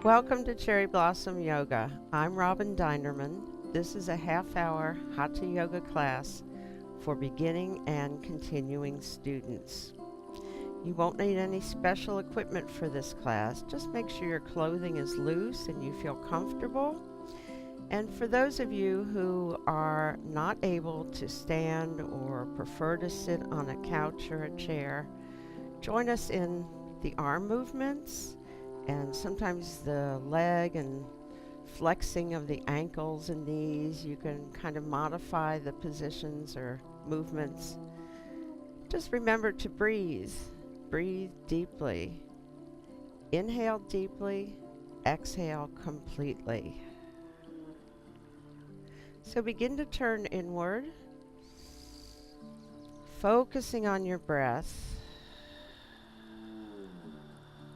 Welcome to Cherryblossom Yoga. I'm Robin Dinerman. This is a half-hour Hatha Yoga class for beginning and continuing students. You won't need any special equipment for this class. Just make sure your clothing is loose and you feel comfortable. And for those of you who are not able to stand or prefer to sit on a couch or a chair, join us in the arm movements and sometimes the leg and flexing of the ankles and knees. You can kind of modify the positions or movements. Just remember to breathe. Breathe deeply. Inhale deeply, exhale completely. So begin to turn inward, focusing on your breath,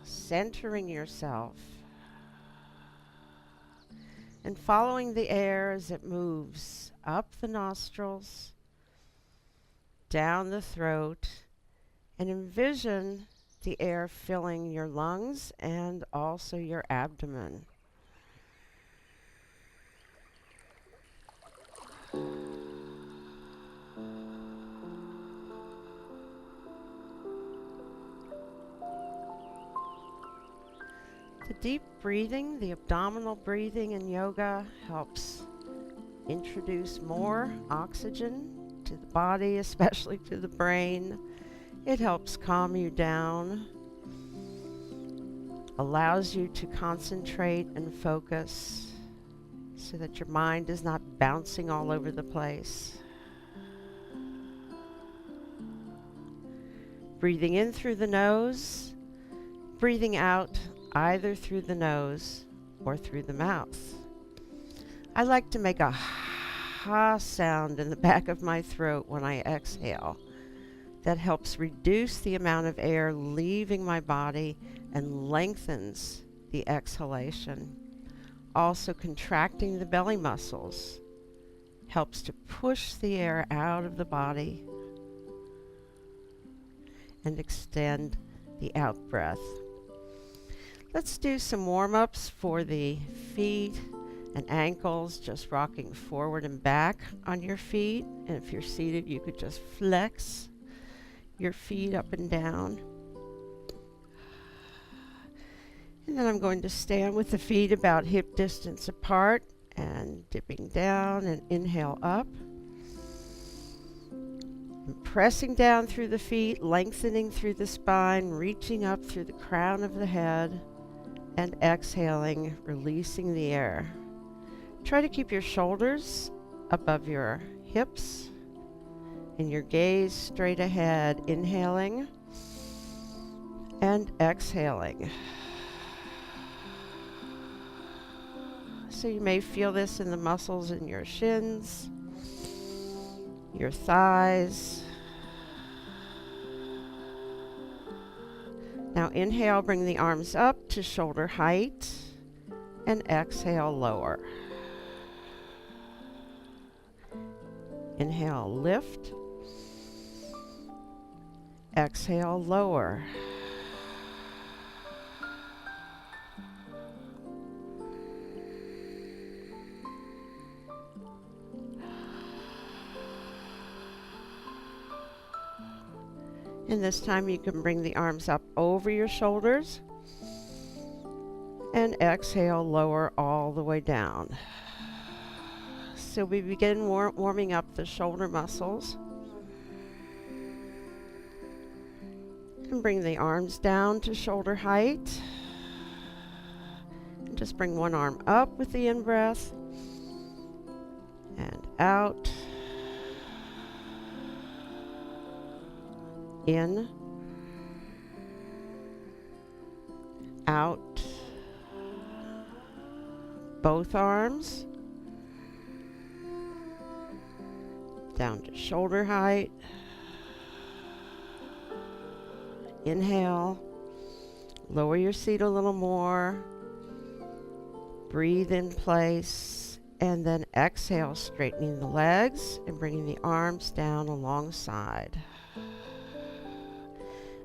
centering yourself, and following the air as it moves up the nostrils, down the throat, and envision the air filling your lungs and also your abdomen. The deep breathing, the abdominal breathing in yoga helps introduce more oxygen to the body, especially to the brain. It helps calm you down, allows you to concentrate and focus so that your mind is not bouncing all over the place. Breathing in through the nose, breathing out either through the nose or through the mouth. I like to make a ha sound in the back of my throat when I exhale. That helps reduce the amount of air leaving my body and lengthens the exhalation. Also, contracting the belly muscles helps to push the air out of the body and extend the out breath. Let's do some warm-ups for the feet and ankles, just rocking forward and back on your feet. And if you're seated, you could just flex your feet up and down. And then I'm going to stand with the feet about hip distance apart and dipping down and inhale up. And pressing down through the feet, lengthening through the spine, reaching up through the crown of the head, and exhaling, releasing the air. Try to keep your shoulders above your hips and your gaze straight ahead, inhaling and exhaling. So you may feel this in the muscles in your shins, your thighs. Now inhale, bring the arms up to shoulder height, and exhale, lower. Inhale, lift. Exhale, lower. And this time you can bring the arms up over your shoulders and exhale, lower all the way down. So we begin warming up the shoulder muscles. And bring the arms down to shoulder height. And just bring one arm up with the in-breath and out. In, out, both arms, down to shoulder height, inhale, lower your seat a little more, breathe in place, and then exhale, straightening the legs and bringing the arms down alongside.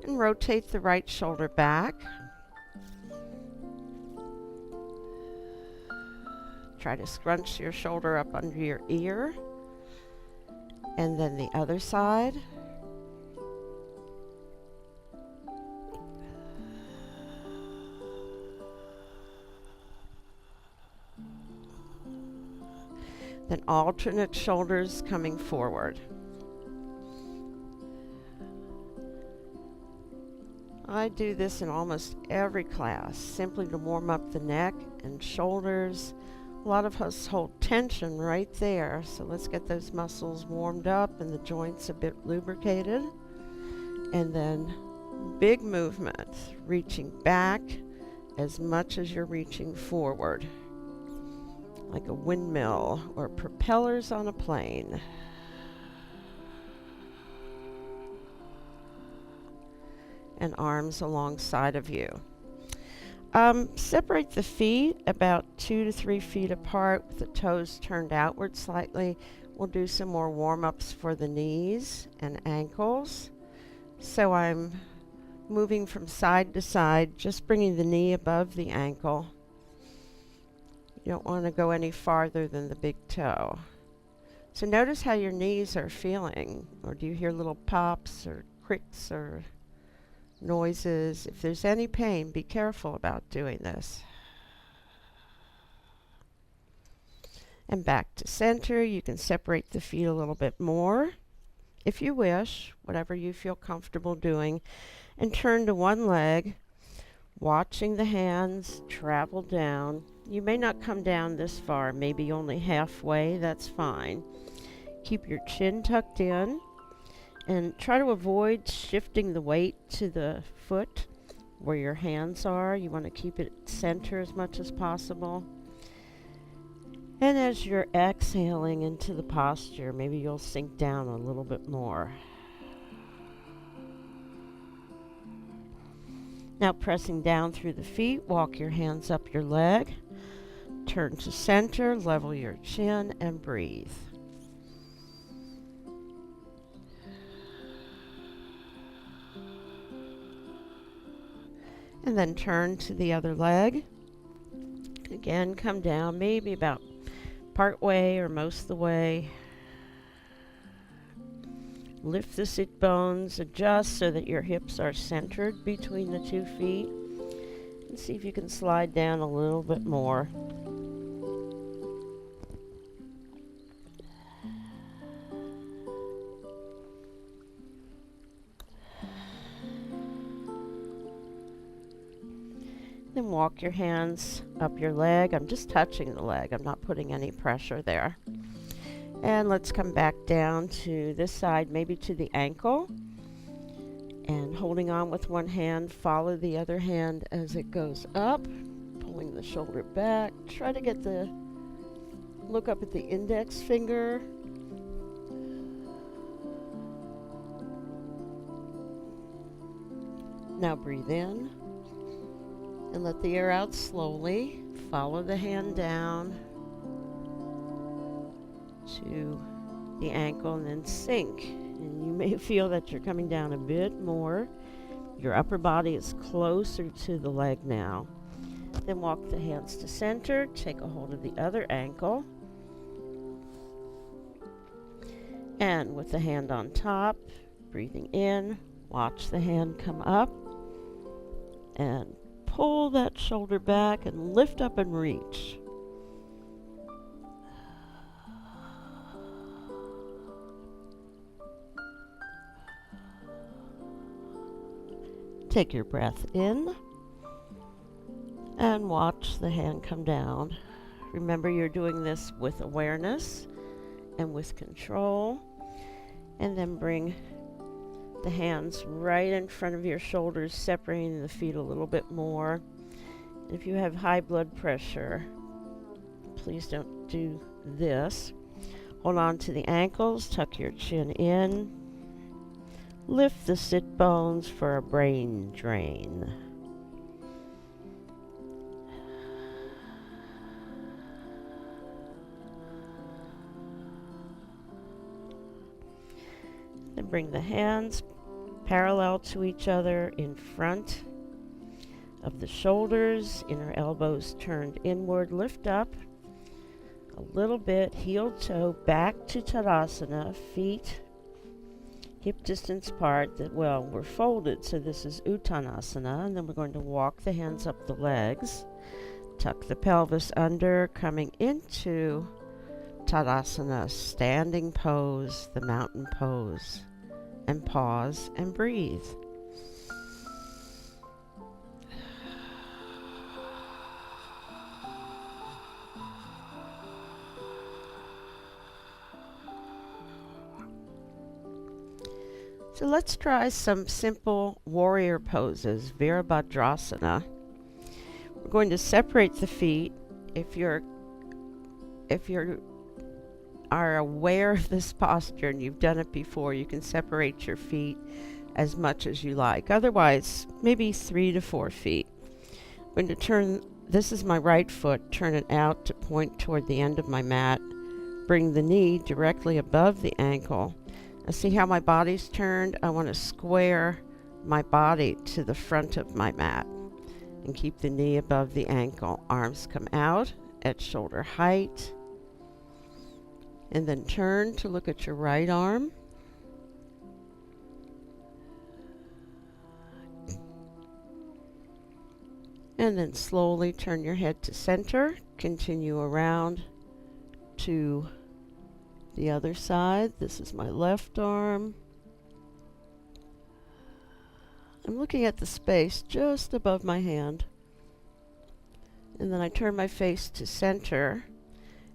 And rotate the right shoulder back. Try to scrunch your shoulder up under your ear. And then the other side. Then alternate shoulders coming forward. I do this in almost every class, simply to warm up the neck and shoulders. A lot of us hold tension right there, so let's get those muscles warmed up and the joints a bit lubricated. And then big movement, reaching back as much as you're reaching forward, like a windmill or propellers on a plane. And arms alongside of you. Separate the feet about 2 to 3 feet apart with the toes turned outward slightly. We'll do some more warm-ups for the knees and ankles. So I'm moving from side to side, just bringing the knee above the ankle. You don't want to go any farther than the big toe. So notice how your knees are feeling, or do you hear little pops or cricks or noises? If there's any pain, be careful about doing this. And back to center. You can separate the feet a little bit more if you wish, whatever you feel comfortable doing, and turn to one leg, watching the hands travel down. You may not come down this far, maybe only halfway, that's fine. Keep your chin tucked in. And try to avoid shifting the weight to the foot where your hands are. You want to keep it center as much as possible. And as you're exhaling into the posture, maybe you'll sink down a little bit more. Now pressing down through the feet, walk your hands up your leg. Turn to center, level your chin, and breathe. And then turn to the other leg. Again, come down maybe about part way or most of the way. Lift the sit bones, adjust so that your hips are centered between the 2 feet. And see if you can slide down a little bit more. Then walk your hands up your leg. I'm just touching the leg. I'm not putting any pressure there. And let's come back down to this side, maybe to the ankle. And holding on with one hand, follow the other hand as it goes up, pulling the shoulder back. Try to get the, look up at the index finger. Now breathe in. And let the air out slowly. Follow the hand down to the ankle and then sink. And you may feel that you're coming down a bit more. Your upper body is closer to the leg now. Then walk the hands to center. Take a hold of the other ankle. And with the hand on top, breathing in, watch the hand come up. And pull that shoulder back and lift up and reach. Take your breath in and watch the hand come down. Remember, you're doing this with awareness and with control. And then bring the hands right in front of your shoulders, separating the feet a little bit more. If you have high blood pressure, please don't do this. Hold on to the ankles, tuck your chin in. Lift the sit bones for a brain drain. Then bring the hands parallel to each other in front of the shoulders, inner elbows turned inward. Lift up a little bit, heel toe back to Tadasana, feet hip distance apart. Well, we're folded, so this is Uttanasana, and then we're going to walk the hands up the legs, tuck the pelvis under, coming into Tadasana, standing pose, the mountain pose, and pause and breathe. So let's try some simple warrior poses, Virabhadrasana. We're going to separate the feet. If you are aware of this posture and you've done it before, you can separate your feet as much as you like. Otherwise, maybe 3 to 4 feet. I'm going to turn, this is my right foot, turn it out to point toward the end of my mat. Bring the knee directly above the ankle. Now see how my body's turned? I want to square my body to the front of my mat and keep the knee above the ankle. Arms come out at shoulder height. And then turn to look at your right arm. And then slowly turn your head to center. Continue around to the other side. This is my left arm. I'm looking at the space just above my hand. And then I turn my face to center.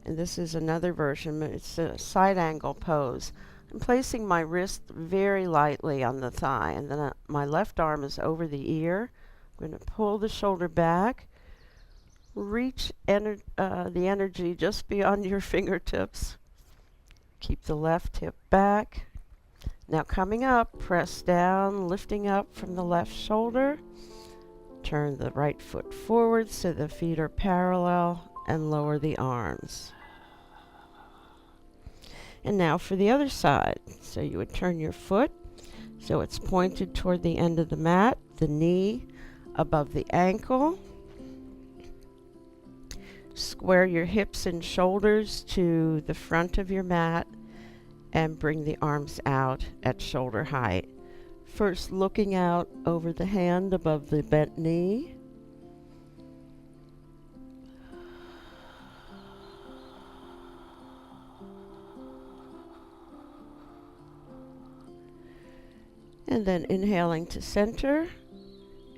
And this is another version. It's a side angle pose. I'm placing my wrist very lightly on the thigh, and then my left arm is over the ear. I'm going to pull the shoulder back. Reach the energy just beyond your fingertips. Keep the left hip back. Now coming up, press down, lifting up from the left shoulder. Turn the right foot forward so the feet are parallel and lower the arms. And now for the other side. So you would turn your foot so it's pointed toward the end of the mat, the knee above the ankle. Square your hips and shoulders to the front of your mat and bring the arms out at shoulder height. First looking out over the hand above the bent knee. And then inhaling to center,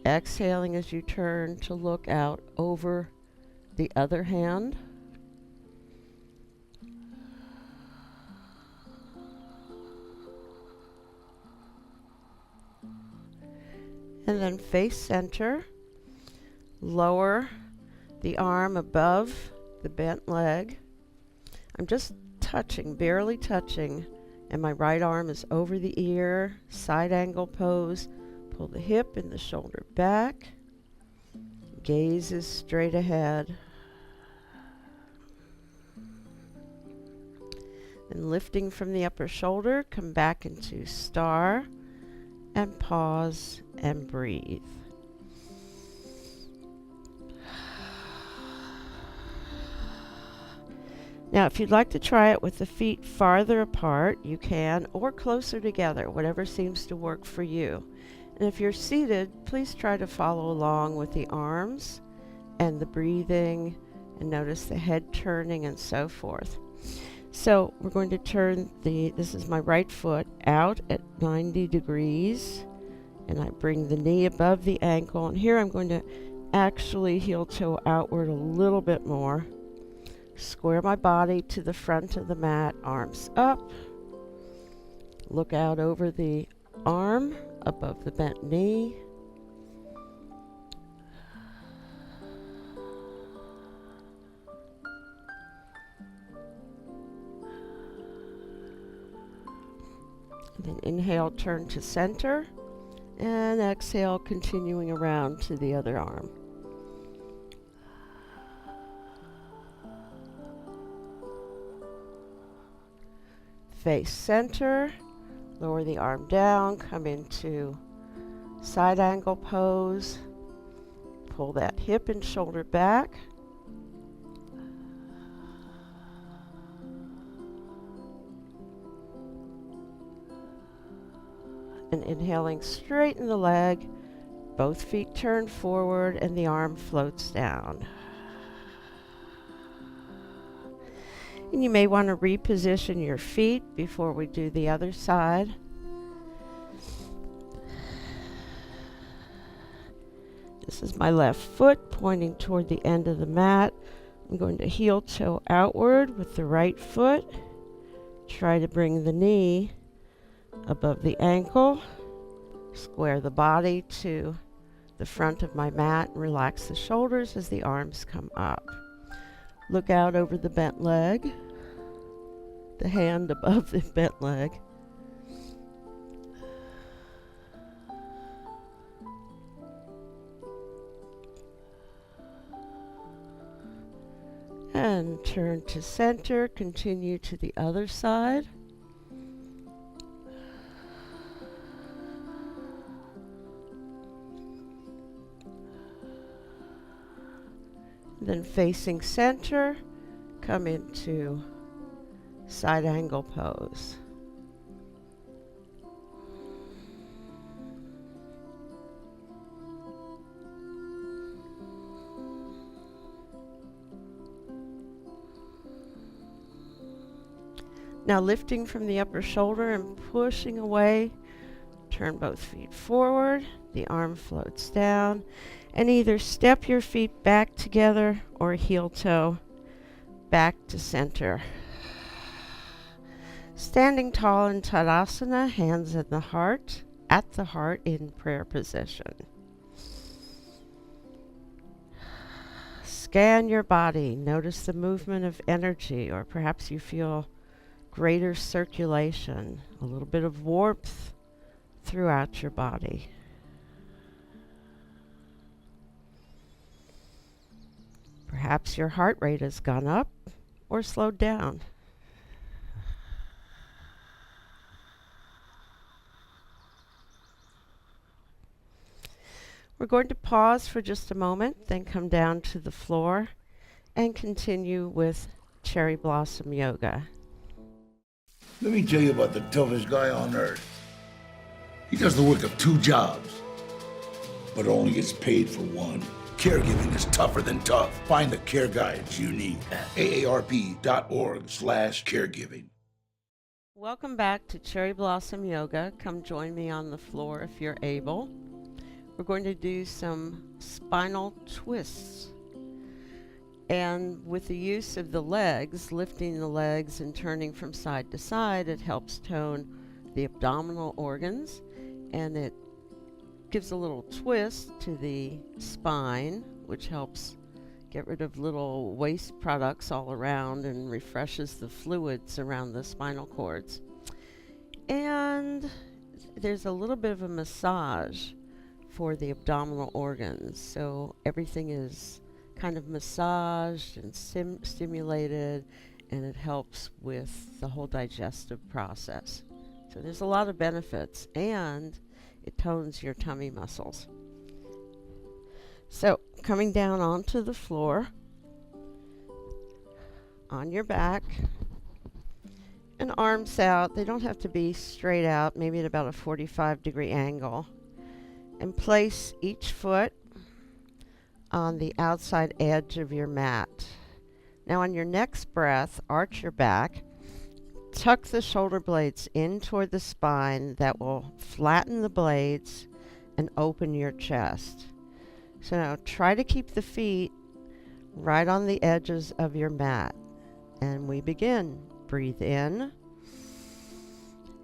exhaling as you turn to look out over the other hand. And then face center, lower the arm above the bent leg. I'm just touching, barely touching, and my right arm is over the ear, side angle pose. Pull the hip and the shoulder back. Gaze is straight ahead. And lifting from the upper shoulder, come back into star and pause and breathe. Now, if you'd like to try it with the feet farther apart, you can, or closer together, whatever seems to work for you. And if you're seated, please try to follow along with the arms and the breathing, and notice the head turning and so forth. So we're going to turn this is my right foot out at 90 degrees, and I bring the knee above the ankle, and here I'm going to actually heel toe outward a little bit more. Square my body to the front of the mat, arms up. Look out over the arm above the bent knee. Then inhale, turn to center, and exhale, continuing around to the other arm. Face center, lower the arm down, come into side angle pose. Pull that hip and shoulder back. And inhaling, straighten the leg. Both feet turn forward and the arm floats down. And you may want to reposition your feet before we do the other side. This is my left foot pointing toward the end of the mat. I'm going to heel toe outward with the right foot. Try to bring the knee above the ankle. Square the body to the front of my mat and relax the shoulders as the arms come up. Look out over the bent leg, the hand above the bent leg. And turn to center, continue to the other side. Then facing center, come into side angle pose. Now lifting from the upper shoulder and pushing away, turn both feet forward, the arm floats down, and either step your feet back together or heel toe back to center. Standing tall in Tadasana, hands at the heart in prayer position. Scan your body, notice the movement of energy, or perhaps you feel greater circulation, a little bit of warmth throughout your body. Perhaps your heart rate has gone up or slowed down. We're going to pause for just a moment, then come down to the floor and continue with Cherryblossom Yoga. Let me tell you about the toughest guy on earth. He does the work of 2 jobs, but only gets paid for one. Caregiving is tougher than tough. Find the care guides you need at aarp.org/caregiving. Welcome back to Cherryblossom Yoga. Come join me on the floor if you're able. We're going to do some spinal twists. And with the use of the legs, lifting the legs and turning from side to side, it helps tone the abdominal organs, and it gives a little twist to the spine, which helps get rid of little waste products all around and refreshes the fluids around the spinal cords. And there's a little bit of a massage for the abdominal organs, so everything is kind of massaged and stimulated, and it helps with the whole digestive process. So there's a lot of benefits, and it tones your tummy muscles. So coming down onto the floor, on your back, and arms out. They don't have to be straight out, maybe at about a 45-degree angle. And place each foot on the outside edge of your mat. Now on your next breath, arch your back, tuck the shoulder blades in toward the spine. That will flatten the blades and open your chest. So now try to keep the feet right on the edges of your mat. And we begin. Breathe in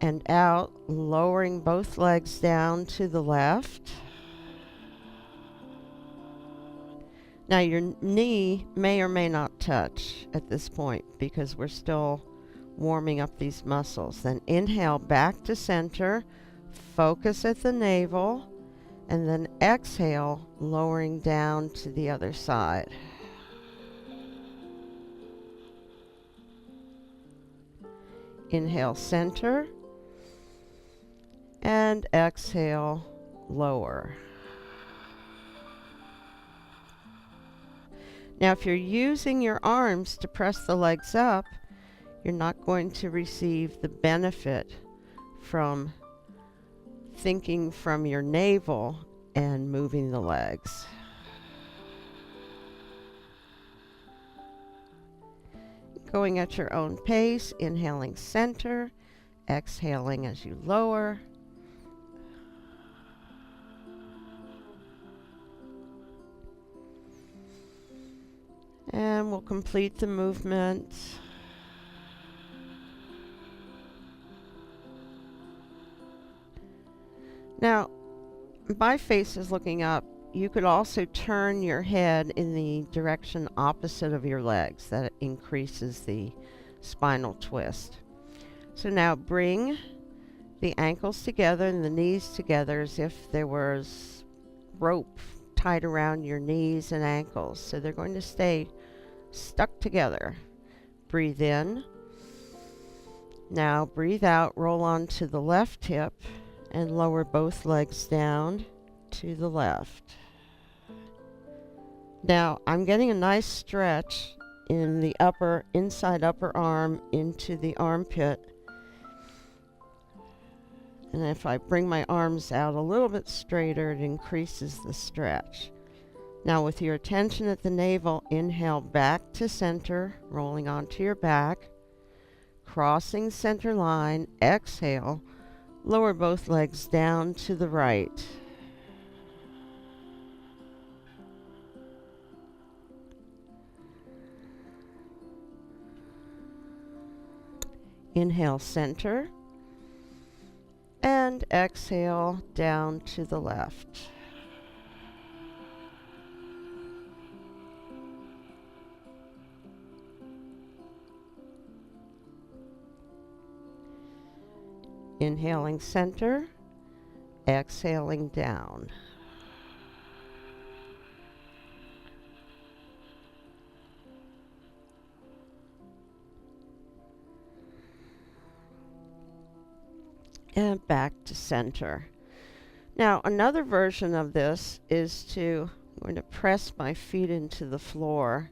and out, lowering both legs down to the left. Now your knee may or may not touch at this point because we're still warming up these muscles. Then inhale back to center, focus at the navel, and then exhale, lowering down to the other side. Inhale, center, and exhale, lower. Now, if you're using your arms to press the legs up, you're not going to receive the benefit from thinking from your navel and moving the legs. Going at your own pace, inhaling center, exhaling as you lower. And we'll complete the movement. Now, my face is looking up. You could also turn your head in the direction opposite of your legs. That increases the spinal twist. So now bring the ankles together and the knees together as if there was rope tied around your knees and ankles. So they're going to stay stuck together. Breathe in. Now breathe out, roll onto the left hip and lower both legs down to the left. Now I'm getting a nice stretch in the inside upper arm into the armpit. And if I bring my arms out a little bit straighter, it increases the stretch. Now with your attention at the navel, inhale back to center, rolling onto your back, crossing center line, exhale, lower both legs down to the right. Inhale center and exhale down to the left. Inhaling center, exhaling down. And back to center. Now another version of this is I'm going to press my feet into the floor,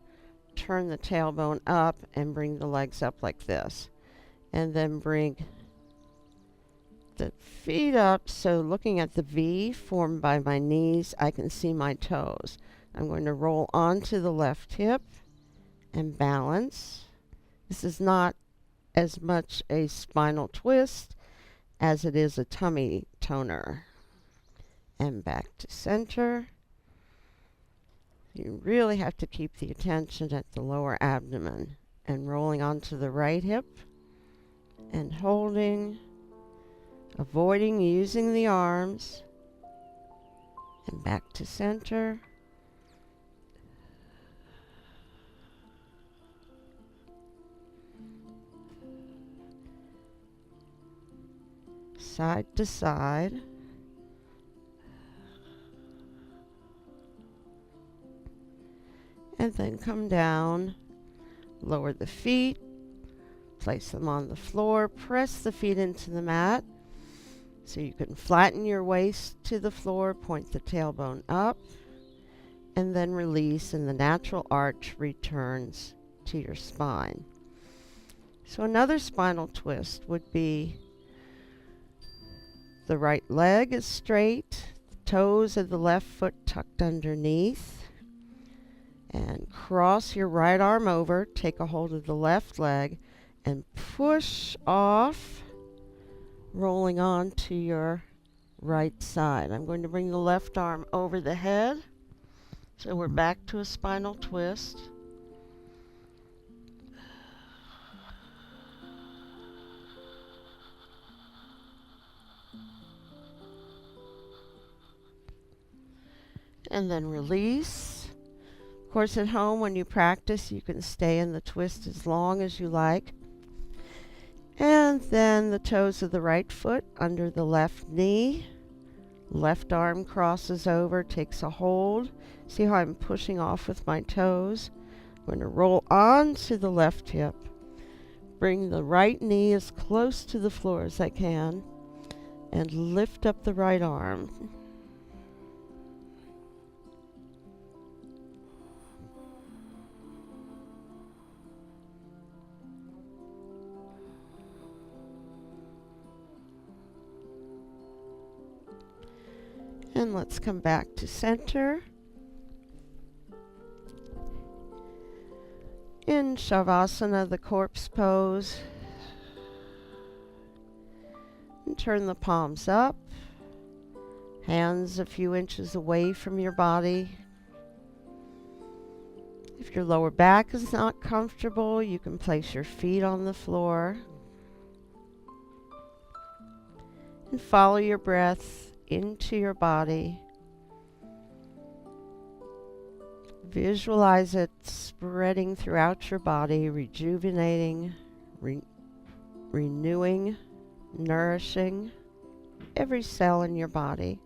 turn the tailbone up and bring the legs up like this. And then bring the feet up, so looking at the V formed by my knees, I can see my toes. I'm going to roll onto the left hip and balance. This is not as much a spinal twist as it is a tummy toner. And back to center. You really have to keep the attention at the lower abdomen. And rolling onto the right hip and holding, avoiding using the arms, and back to center. Side to side. And then come down, lower the feet, place them on the floor, press the feet into the mat so you can flatten your waist to the floor, point the tailbone up, and then release, and the natural arch returns to your spine. So another spinal twist would be the right leg is straight, the toes of the left foot tucked underneath, and cross your right arm over, take a hold of the left leg, and push off, rolling on to your right side. I'm going to bring the left arm over the head, so we're back to a spinal twist. And then release. Of course, at home when you practice, you can stay in the twist as long as you like. And then the toes of the right foot under the left knee. Left arm crosses over, takes a hold. See how I'm pushing off with my toes? I'm going to roll onto the left hip. Bring the right knee as close to the floor as I can. And lift up the right arm. And let's come back to center. In Shavasana, the corpse pose. And turn the palms up. Hands a few inches away from your body. If your lower back is not comfortable, you can place your feet on the floor. And follow your breath into your body. Visualize it spreading throughout your body, rejuvenating, renewing, nourishing every cell in your body.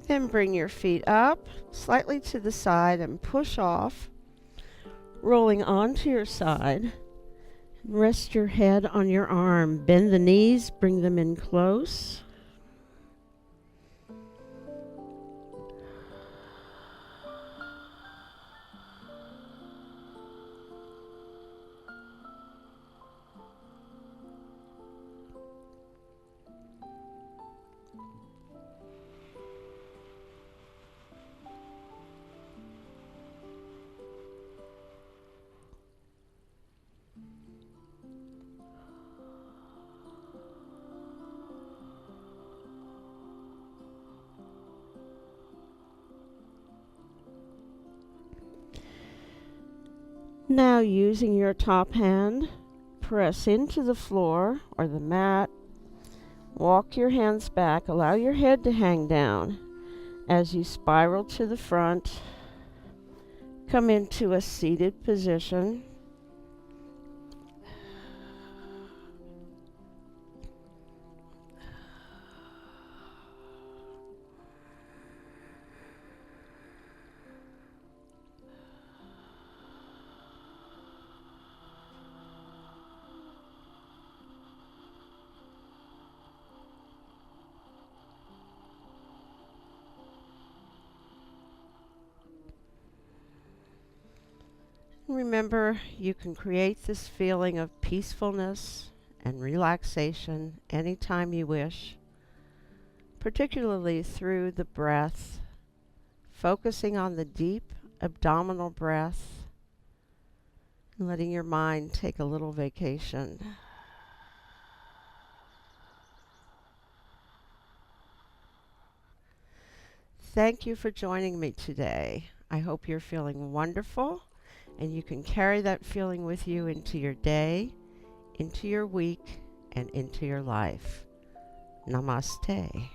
Then bring your feet up slightly to the side and push off, rolling onto your side. Rest your head on your arm. Bend the knees, bring them in close. Now, using your top hand, press into the floor or the mat. Walk your hands back. Allow your head to hang down. As you spiral to the front, come into a seated position. Remember, you can create this feeling of peacefulness and relaxation anytime you wish, particularly through the breath, focusing on the deep abdominal breath, and letting your mind take a little vacation. Thank you for joining me today. I hope you're feeling wonderful. And you can carry that feeling with you into your day, into your week, and into your life. Namaste.